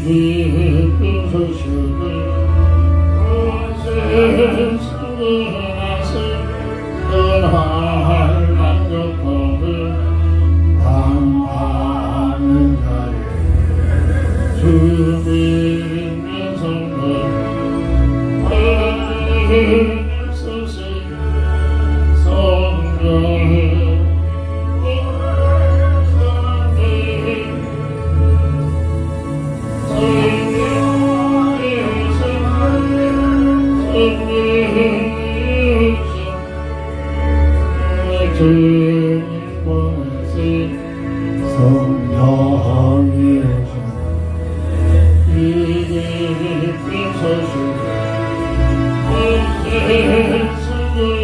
기쁜 소식을 온 세상에 전할 만족함을 당하는 자의 주님의 성령 소식 성령 주님 보내신 성령이 오신 이 기쁜 소식 온 세상을 성령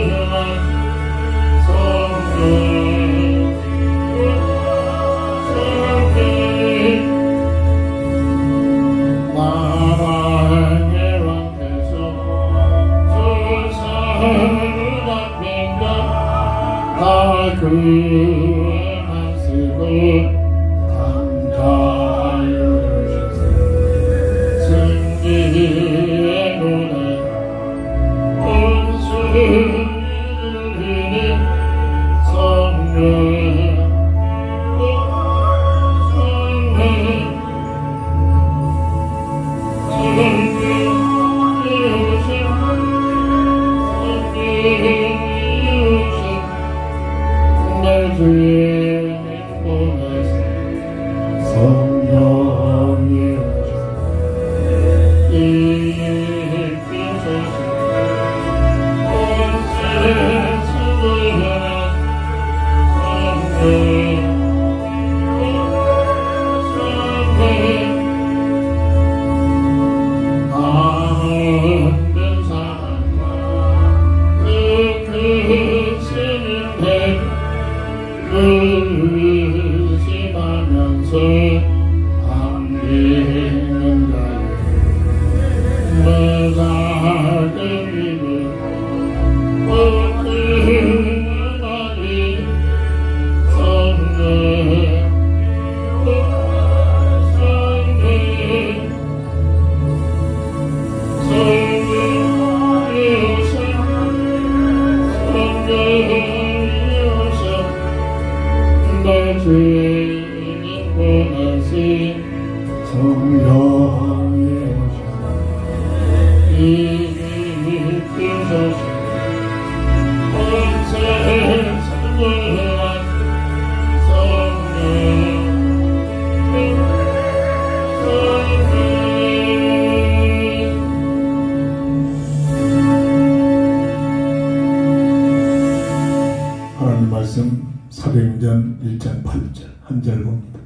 나라의 왕께서 조사를 받는다 다 그의 말씀을 감사하여 주시소 승리의 노래 온 세상을 흐르는 성령 주님 보내신 성령이 오신 이 기쁜 소식 온 세상을 아름다운 사랑과 그 세는 의심하면서 함께하는 자의 내 작은 믿음 모든 나리 성령 주님 보내신 성령이 오신 이 기쁜 소식 온 세상을 성령 하나님 말씀 사도행전 1장 8절 한 절 봅니다.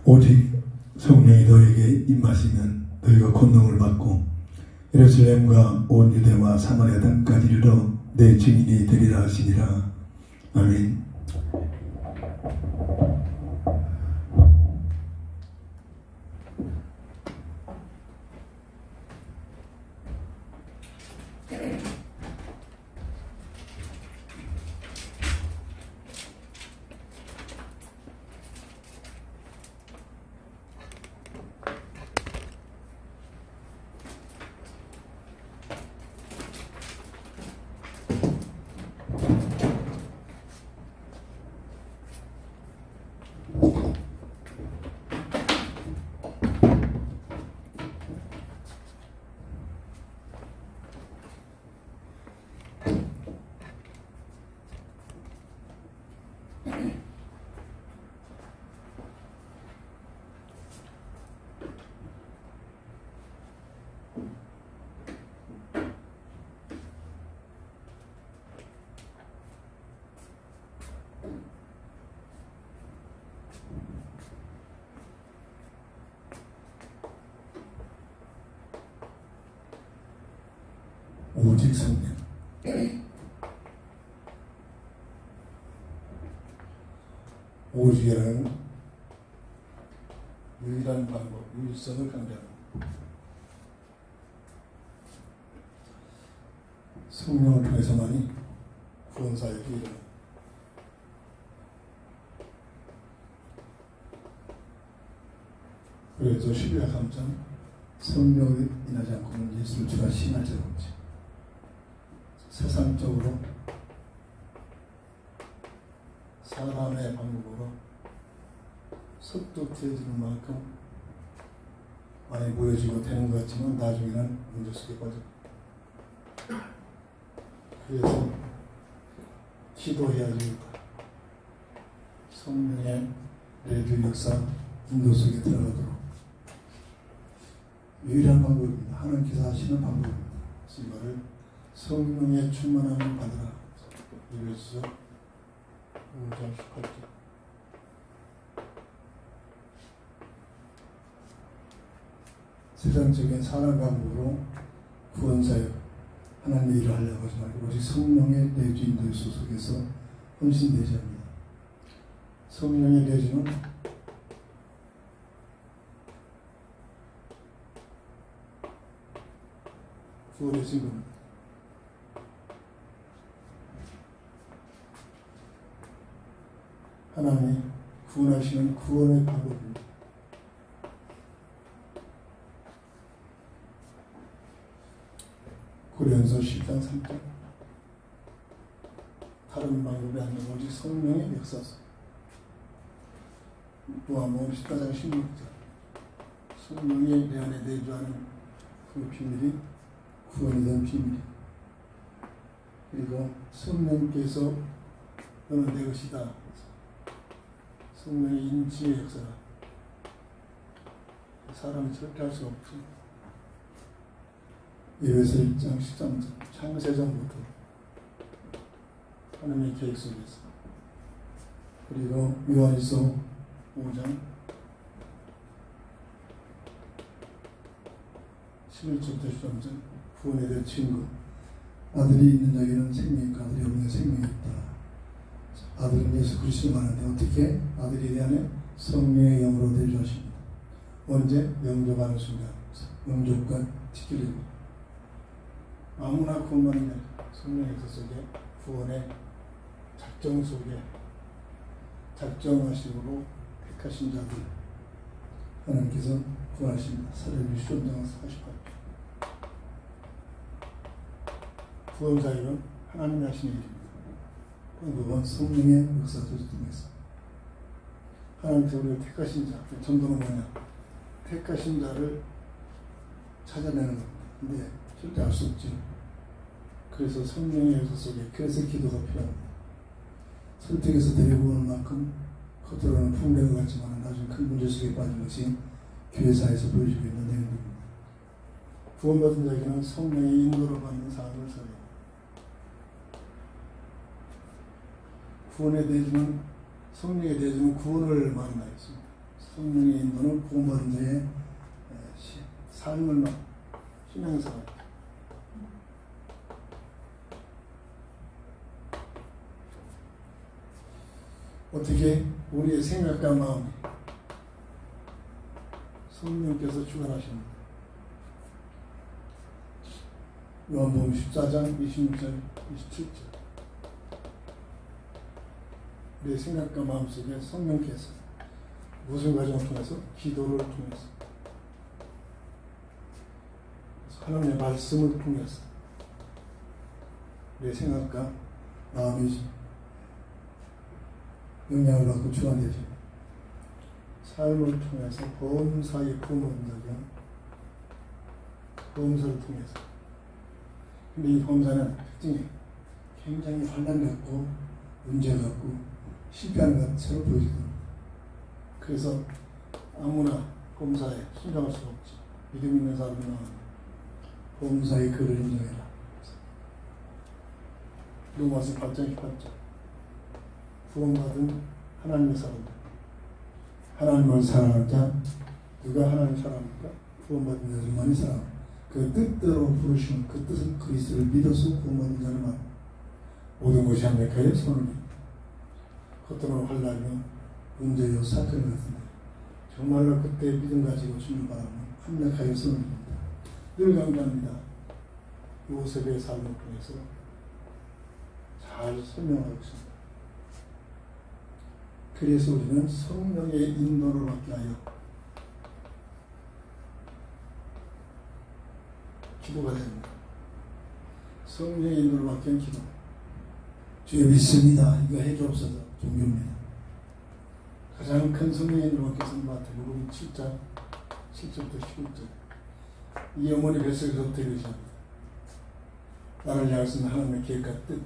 오직 성령이 너에게 임하시면 너희가 권능을 받고 예루살렘과 온 유대와 사마리아 땅까지 이르러 내 증인이 되리라 하시니라. 아멘. 오직 성령. 오직이라는 유일한 방법, 유일성을 강조합니다. 성령을 통해서만이 구원사역이 일어납니다. 그래서 신약 3장 성령이 인하지 않고는 예수를 주라 신할 자가 없지. 세상적으로 사람의 방법으로 섭득해지는 만큼 많이 보여지고 되는 것 같지만 나중에는 문제 속에 빠져. 그래서 기도해야지 성령의 레드 역사 인도 속에 들어가도록 유일한 방법입니다. 하나님께서 하시는 방법입니다. 이 말을 성령의 충만함을 받으라. 이것이 5장 18절. 세상적인 사람 방법으로 구원사역 하나님의 일을 하려고 하지 말고 오직 성령의 내주 인도의 소속에서 헌신되지 합니다. 성령의 내주는 구원의 증거입니다. 하나님이 구원하시는 구원의 방법입니다. 고린도서 10장 3절 다른 방법이 아니라 오직 성령의 역사서. 요한복음 14장 16절 성령이 내 안에 내주하는 그 비밀이 구원이 된 비밀. 그리고 성령께서 너는 내 것이다. 성령의 인치의 역사라. 사람이 절대 할 수 없지. 에베소 1장 13절 창세전부터 하나님의 계획 속에서. 그리고 요한일서 5장 11절부터 13절 구원에 대한 증거. 아들이 있는 자에게는 생명이 있고 아들이 없는 자에게는 생명이 있다. 아들은 예수 그리스도를 말하는데 어떻게 아들이 내 안에 성령의 영으로 내주하십니다. 언제? 영접하는 순간. 영접과 지키는 아무나 구원받는 게 성령의 역사 속에 구원의 작정 속에 작정하시고 택하신 자들 하나님께서 구원하십니다. 사도행전 10장 48절 구원사역은 하나님이 하신 일입니다. 그건 성령의 역사를 통해서 하나님께서 우리를 택하신 자, 전도는 뭐냐? 택하신 자를 찾아내는 겁니다. 근데 절대 알 수 없지. 그래서 성령의 역사 속에 그래서 기도가 필요합니다. 선택해서 데리고 오는 만큼 겉으로는 풍부한 것 같지만 나중에 큰 문제 속에 빠진 것이 교회사에서 보여지고 있는 내용입니다. 구원받은 자에게는 성령의 인도로 받는 삶을 살아요. 구원에 대해서는 성령에 대해서는 구원을 만나 있습니다. 성령의 인도는 구원받은 자의 삶을 신앙생활. 어떻게 우리의 생각과 마음이 성령께서 주관하십니다. 요한복음 14장 26절 27절 우리의 생각과 마음 속에 성령께서 무슨 과정을 통해서? 기도를 통해서 하나님의 말씀을 통해서 우리의 생각과 마음이 영향을 받고 주관되죠. 삶을 통해서 범사의 구원자가 범사를 통해서. 근데 이 범사는 특징이 굉장히 환난 같고 문제 같고 실패하는 것처럼 보이거든요. 그래서 아무나 범사에 순종할 수가 없지. 믿음 있는 사람이나 범사의 글을 인정해라. 로마서 8장 18절 구원받은 하나님의 사람들. 하나님을 사랑하는 자, 누가 하나님을 사랑합니까? 구원받은 자들만이 사랑합니다. 그 뜻대로 부르시면 그 뜻은 그리스도를 믿어서 구원받은 자를 말. 모든 것이 합력하여 손을 겉으로는 환난이며 문제요 사건 같은데 정말로 그때 믿음 가지고 주는 바람에 합력하여 섬깁니다. 늘 강조합니다. 요셉의 삶을 통해서 잘 설명하고 있습니다. 그래서 우리는 성령의 인도를 받게 하여 기도가 됩니다. 성령의 인도를 받게 한 기도. 주여 믿습니다. 이거 해주옵소서. 종교입니다. 가장 큰 성령의 인도를 받게 해서 마태복음 7장 7절부터 11절. 이 어머니 뱃속에서부터 이러시합니다. 나를 향하신 하나님의 계획과 뜻,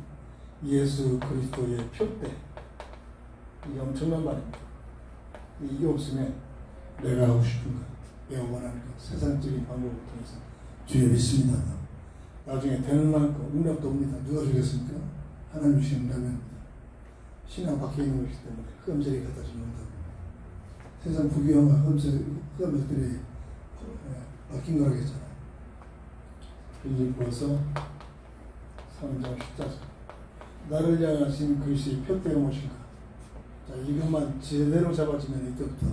예수 그리스도의 표대. 이게 엄청난 말입니다. 이게 없으면 내가 하고 싶은 것, 내가 원하는 것, 세상적인 방법을 통해서 주여 믿습니다. 나중에 되는 만큼 능력도 옵니다. 누가 주겠습니까? 하나님 주시는 능력입니다. 신앙 밖에 있는 것이기 때문에 흠질이 갖다 주는 겁니다. 세상 부귀영화 흠질들이 바뀐 거라고 했잖아요. 빌립보서 3장 14절. 나를 향하신 그리스도의 표대가 무엇인가? 자, 이것만 제대로 잡아주면 이때부터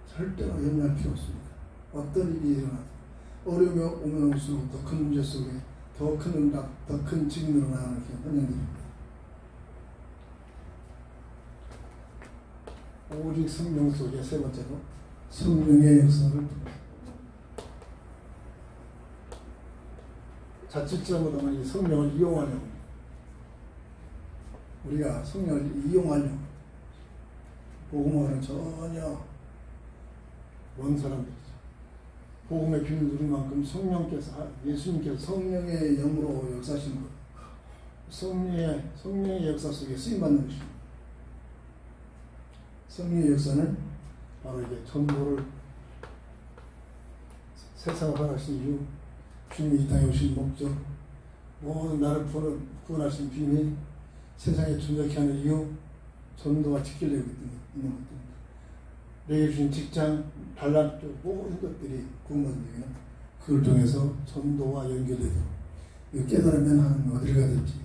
절대로 염려할 필요 없습니다. 어떤 일이 일어나도 어려움이 오면 올수록 더 큰 문제 속에 더 큰 응답, 더 큰 증인으로 나가는 게 환영드립니다. 오직 성령 속에 세 번째로 성령의 역사를 통해 자칫 잘못하면 이 성령을 이용하려고 우리가 성령을 이용하려고 복음과는 전혀 먼 사람들이죠. 복음의 비밀 누린 만큼 예수님께서 성령의 영으로 역사하시는 것, 성령의 역사 속에 쓰임받는 것입니다. 성령의 역사는 바로 이게 전도를 세상을 살아가신 이유, 주님이 이 땅에 오신 목적, 모든 나를 구원하신 비밀, 세상에 존재케 하는 이유, 전도가 지키려고 있는 것들입니다. 내게 주신 직장, 달란트, 모든 것들이 구원받는 그걸 통해서 전도와 연결되도록 깨달으면 하나님 어디를 가야 될지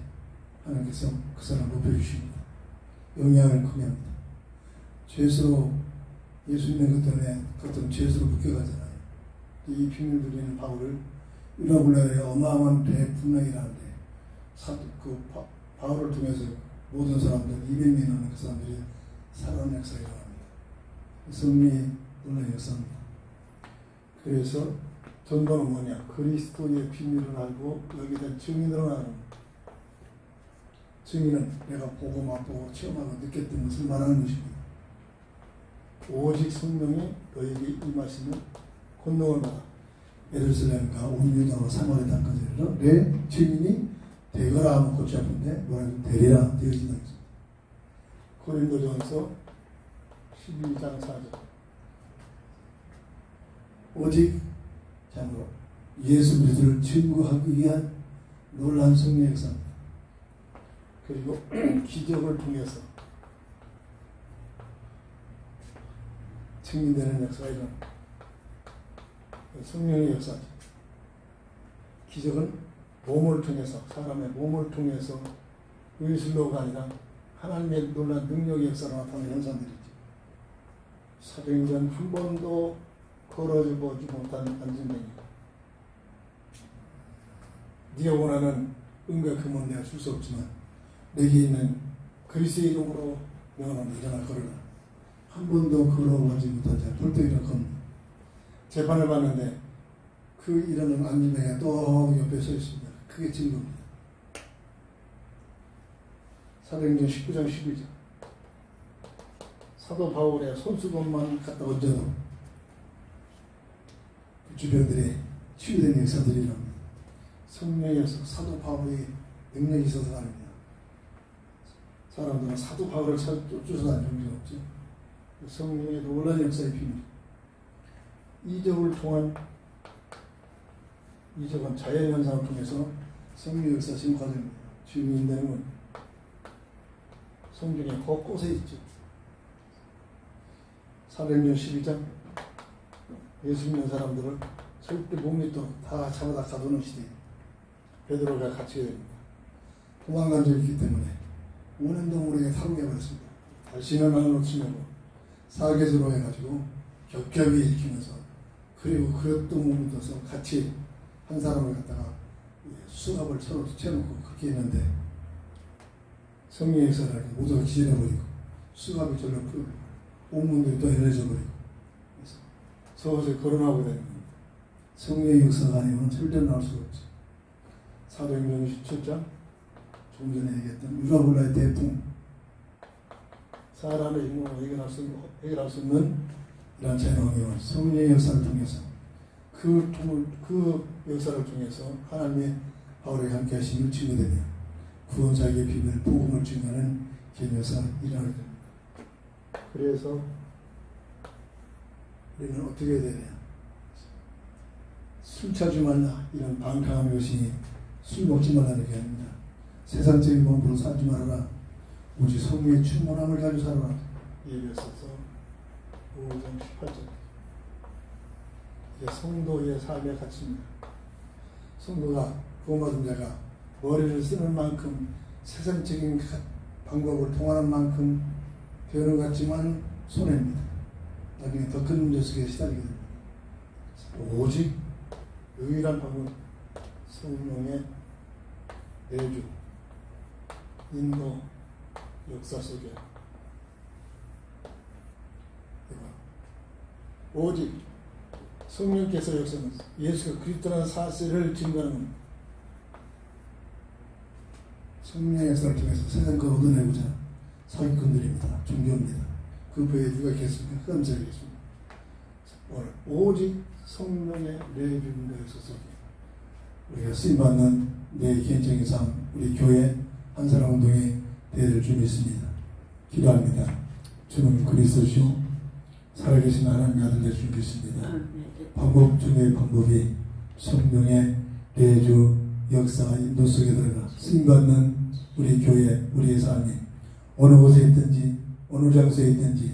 하나님께서 그 사람 높여주십니다. 영향을 크게 합니다. 죄수로 예수 믿는 것 때문에 어떤 죄수로 묶여가잖아요. 이 비밀 누리는 바울을 유라굴라의 어마어마한 대풍랑이라는데 바울을 통해서 모든 사람들 200명 넘는 그 사람들이 살아난 역사가 일어납니다. 성령의 놀라운 역사입니다. 그래서 전도는 뭐냐? 그리스도의 비밀을 알고 여기에 대한 증인으로 나가는 겁니다. 증인은 내가 보고 맛보고 체험하고 느꼈던 것을 말하는 것입니다. 오직 성령이 너에게 임하시면 권능을 받아 예루살렘과 온 유다와 사마리아 땅까지 이르러 내 증인이 되거라 하면 골치 아픈데 뭐라고 되리라 되어진다. 고린도전서 12장 4절. 오직 참으로 예수 그리스도를 증거하기 위한 놀라운 성령의 역사입니다. 그리고 기적을 통해서 증인되는 역사가 일어납니다. 성령의 역사죠. 기적은 몸을 통해서, 사람의 몸을 통해서 의술로가 아니라 하나님의 놀라운 능력의 역사로 나타나는 현상들이죠. 사도행전 한 번도 걸어보지 못한 안진뱅이다. 네가 원하는 은과 금은 내가 줄 수 없지만 내게 있는 그리스도의 이름으로 명하노니 일어나 걸어라. 한 번도 걸어보지 못한 자 돌덩이를 건 재판을 받는데 그 일어나는 안진뱅이가 또 옆에 서 있습니다. 그게 증거입니다. 사도행전 19장 12절. 사도 바울의 손수건만 갖다 얹어도 그 주변들의 치유된 역사들이 일어납니다. 성령의 역사, 사도 바울의 능력이 있어서 아닙니다. 사람들은 사도 바울을 쫓아다니는 적이 없죠. 성령의 놀라운 역사의 비밀. 이적은 자연현상을 통해서 성령의 역사적인 과정입니다. 주님이 되는 건 성경에 곳곳에 있죠. 사도행전 12장 예수 믿는 사람들을 절대 못 믿도록 다 잡아다 가두는 시대에 베드로가 갇히게 됩니다. 도망간 적이 있기 때문에 5년 동안 우리에게 탈옥해 버렸습니다. 다시는 안 놓치려고 사계수로 해가지고 겹겹이 일으키면서 그리고 그릇도 못 묻어서 같이 한 사람을 갖다가 수갑을 서로 채놓고 그렇게 했는데 성령의 역사를 모두가 지져버리고 수갑이 절로 풀고 옥문들이 또 열려져 버리고 그래서 서서히 거론하고 되는 겁니다. 성령의 역사가 아니면 절대 나올 수가 없죠. 사도행전 17장 조금 전에 얘기했던 유라볼라의 대풍 사람의 인문을 해결할 수 없는 이러한 재난을 성령의 역사를 통해서 그 역사를 통해서 하나님의 바울에게 함께 하심을 증거되며 구원자에게 비밀 복음을 증거하는 개념사 일어나게 됩니다. 그래서 우리는 어떻게 해야 되냐? 술 취하지 말라 이런 방탕한 것이 술 먹지 말라는 얘기 아닙니다. 세상적인 몸으로 살지 말아라. 오직 성령의 충만함을 가지고 살아라. 예배서서 5장 18절. 이게 성도의 삶의 가치입니다. 성도가 구원받은 자가 머리를 쓰는 만큼 세상적인 방법을 통하는 만큼 되는 것 같지만 손해입니다. 나중에 더 큰 문제 속에 시달리게 됩니다. 오직 유일한 방법 성령의 내주 인도 역사 속에 오직 성령께서 역사는 예수가 그리스도라는 사실을 증거하는 겁니다. 성령의 역사를 통해서 세상 걸 얻어내고자 사기꾼들입니다. 종교입니다. 그 배에 누가 있겠습니까? 흑암자가 있습니다. 오직 성령의 내주인도의 소속에 우리가 쓰임받는 내 개인적인 삶, 우리 교회 한 사람 운동에 대를 주 믿습니다. 기도합니다. 주는 그리스도시오 살아계신 하나님의 아들 되실 줄 믿습니다. 방법 중의 방법이 성령의 내주 역사 인도 속에 들어가 쓰임받는 우리 교회 우리의 삶이 어느 곳에 있든지 어느 장소에 있든지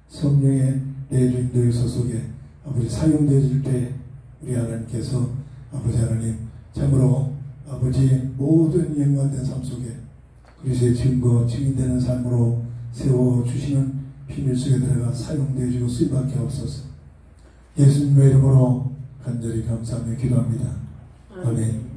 성령의 내주 인도의 소속에 아버지 사용되어질 때 우리 하나님께서 아버지 하나님 참으로 아버지 모든 영광된 삶 속에 그리스도의 증거 증인되는 삶으로 세워주시는 비밀 속에 들어가 사용되어지고 쓰임받게 없어서 예수님의 이름으로 간절히 감사하며 기도합니다. 아멘.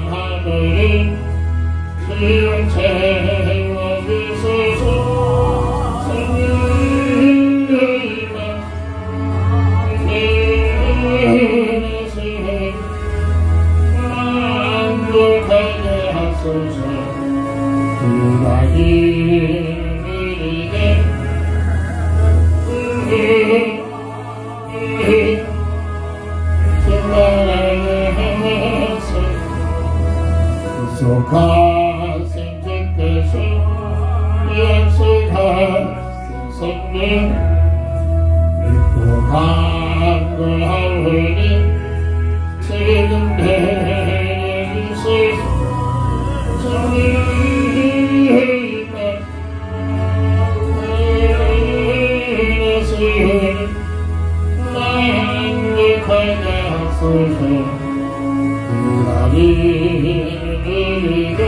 하늘이 주여 채워주소서. 성령이여 만족하게 하소서. 그가 이르리되 구속한 생존께서 약속하소서. 믿고 간구하오니 지금 내주소서. 만족하게 하소서. 그날이 이르리되